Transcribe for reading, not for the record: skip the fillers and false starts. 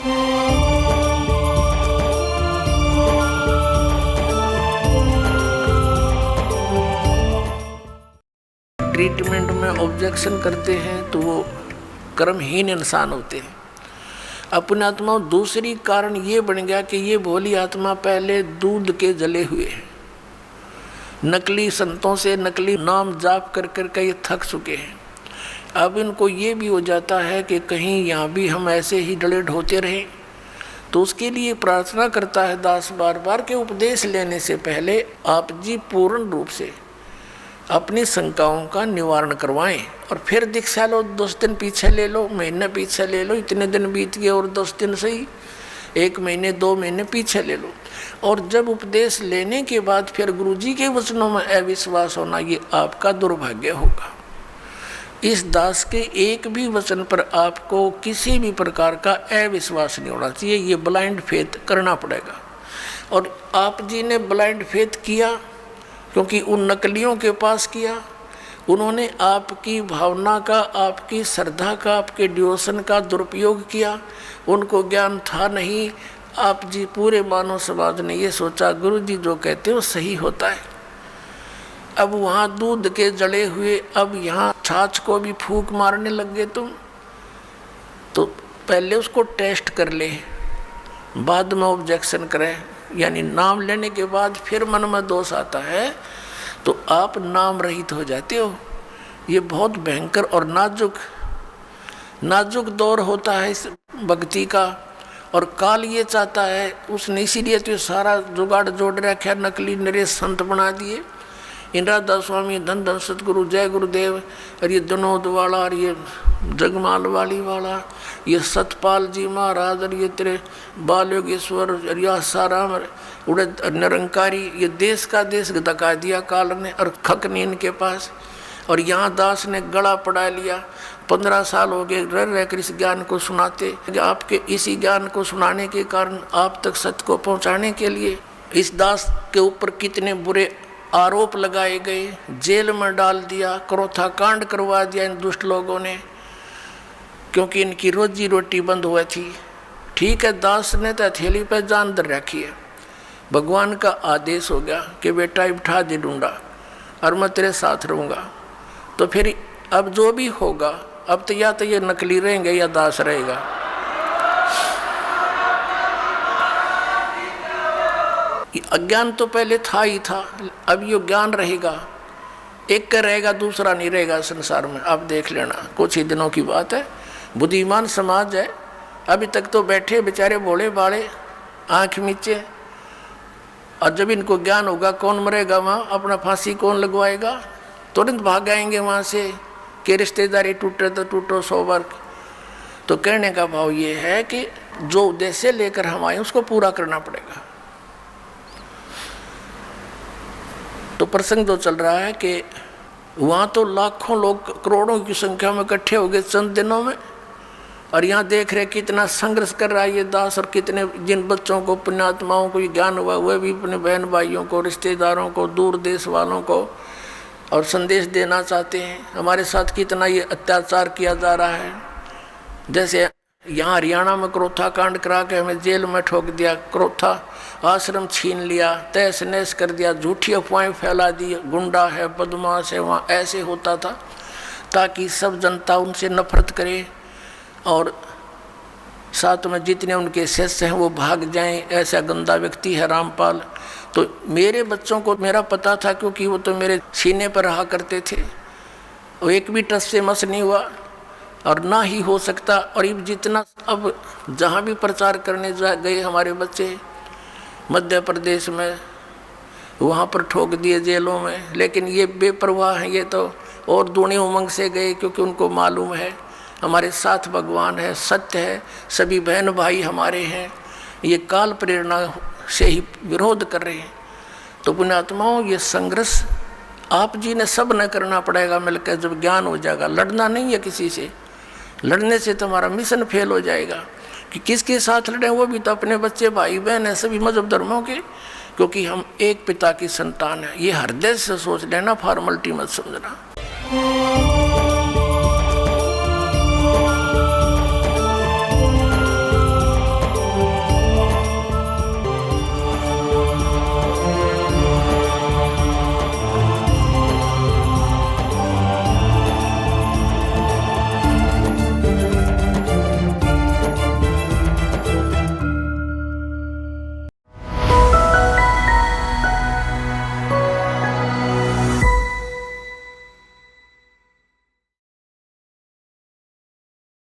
Treatment में objection करते हैं तो वो कर्महीन इंसान होते हैं। अपनी आत्मा दूसरी कारण ये बन गया कि ये भोली आत्मा पहले दूध के जले हुए हैं, नकली संतों से नकली नाम जाप कर कर के ये थक चुके हैं। अब इनको ये भी हो जाता है कि कहीं यहाँ भी हम ऐसे ही डले ढोते रहें, तो उसके लिए प्रार्थना करता है दास बार बार के उपदेश लेने से पहले आप जी पूर्ण रूप से अपनी शंकाओं का निवारण करवाएं और फिर दीक्षा लो। 10 दिन पीछे ले लो, महीने पीछे ले लो, इतने दिन बीत गए और 10 दिन सही, 1 महीने 2 महीने पीछे ले लो। और जब उपदेश लेने के बाद फिर गुरुजी के वचनों में अविश्वास होना, ये आपका दुर्भाग्य होगा। इस दास के एक भी वचन पर आपको किसी भी प्रकार का अविश्वास नहीं होना चाहिए, ये ब्लाइंड फेथ करना पड़ेगा। और आप जी ने ब्लाइंड फेथ किया क्योंकि उन नकलियों के पास किया, उन्होंने आपकी भावना का, आपकी श्रद्धा का, आपके डिवोशन का दुरुपयोग किया। उनको ज्ञान था नहीं। आप जी पूरे मानव समाज ने ये सोचा गुरु जी जो कहते हैं वो सही होता है। अब वहाँ दूध के जड़े हुए, अब यहाँ छाछ को भी फूंक मारने लग गए तुम। तो पहले उसको टेस्ट कर ले, बाद में ऑब्जेक्शन करें। यानी नाम लेने के बाद फिर मन में दोष आता है तो आप नाम रहित हो जाते हो। ये बहुत भयंकर और नाजुक दौर होता है इस भक्ति का। और काल ये चाहता है, उसने इसीलिए तो सारा जुगाड़ जोड़ रखा, नकली नरेश संत बना दिए। इंद्रादास स्वामी, धन धन सतगुरु, जय गुरुदेव, और ये विनोद वाला, और ये जगमाल वाली वाला, ये सतपाल जी महाराज, और ये तेरे बाल योगेश्वर, और यह साराम उड़े निरंकारी, ये देश का देश धका दिया काल ने और खक नहीं इनके पास। और यहाँ दास ने गला पड़ा लिया। 15 साल हो गए रह रहकर इस ज्ञान को सुनाते। आपके इसी ज्ञान को सुनाने के कारण, आप तक सत्य को पहुँचाने के लिए इस दास के ऊपर कितने बुरे आरोप लगाए गए, जेल में डाल दिया, क्रोथा कांड करवा दिया इन दुष्ट लोगों ने, क्योंकि इनकी रोजी रोटी बंद हुई थी। ठीक है, दास ने तो हथेली पर जान दर रखी है। भगवान का आदेश हो गया कि बेटा उठा दे ढूंढा और मैं तेरे साथ रहूँगा। तो फिर अब जो भी होगा, अब तो या तो ये नकली रहेंगे या दास रहेगा। अज्ञान तो पहले था ही था, अब ये ज्ञान रहेगा। एक का रहेगा, दूसरा नहीं रहेगा संसार में। आप देख लेना, कुछ ही दिनों की बात है। बुद्धिमान समाज है, अभी तक तो बैठे बेचारे भोले भाले, आँख मीचे। और जब इनको ज्ञान होगा, कौन मरेगा वहाँ, अपना फांसी कौन लगवाएगा, तुरंत भाग आएंगे वहाँ से कि रिश्तेदारी टूटे तो टूटो 100 बार। तो कहने का भाव ये है कि जो उद्देश्य लेकर हम आए उसको पूरा करना पड़ेगा। तो प्रसंग जो चल रहा है कि वहाँ तो लाखों लोग, करोड़ों की संख्या में इकट्ठे हो गए चंद दिनों में। और यहाँ देख रहे कितना संघर्ष कर रहा है ये दास, और कितने जिन बच्चों को, पुण्यात्माओं को ज्ञान हुआ, वह भी अपने बहन भाइयों को, रिश्तेदारों को, दूर देश वालों को और संदेश देना चाहते हैं। हमारे साथ कितना ये अत्याचार किया जा रहा है। जैसे यहाँ हरियाणा में क्रोथा कांड करा के हमें जेल में ठोक दिया, क्रोथा आश्रम छीन लिया, तहस नहस कर दिया, झूठी अफवाहें फैला दी, गुंडा है, बदमाश है। वहाँ ऐसे होता था ताकि सब जनता उनसे नफरत करे और साथ में जितने उनके शिष्य हैं वो भाग जाएं। ऐसा गंदा व्यक्ति है रामपाल। तो मेरे बच्चों को मेरा पता था, क्योंकि वो तो मेरे सीने पर रहा करते थे। वो एक भी टस से मस नहीं हुआ और ना ही हो सकता। और जितना अब जहाँ भी प्रचार करने गए हमारे बच्चे, मध्य प्रदेश में, वहाँ पर ठोक दिए जेलों में। लेकिन ये बेपरवाह हैं, ये तो और दूनी उमंग से गए, क्योंकि उनको मालूम है हमारे साथ भगवान है, सत्य है, सभी बहन भाई हमारे हैं। ये काल प्रेरणा से ही विरोध कर रहे हैं। तो पुण्यात्माओं, ये संघर्ष आप जी ने सब न करना पड़ेगा मिलकर। जब ज्ञान हो जाएगा, लड़ना नहीं है किसी से। लड़ने से तुम्हारा मिशन फेल हो जाएगा। कि किसके साथ लड़े, वो भी तो अपने बच्चे भाई बहन हैं, सभी मजहब धर्मों के, क्योंकि हम एक पिता की संतान है। ये हृदय से सोच लेना, फॉर्मेलिटी मत समझना।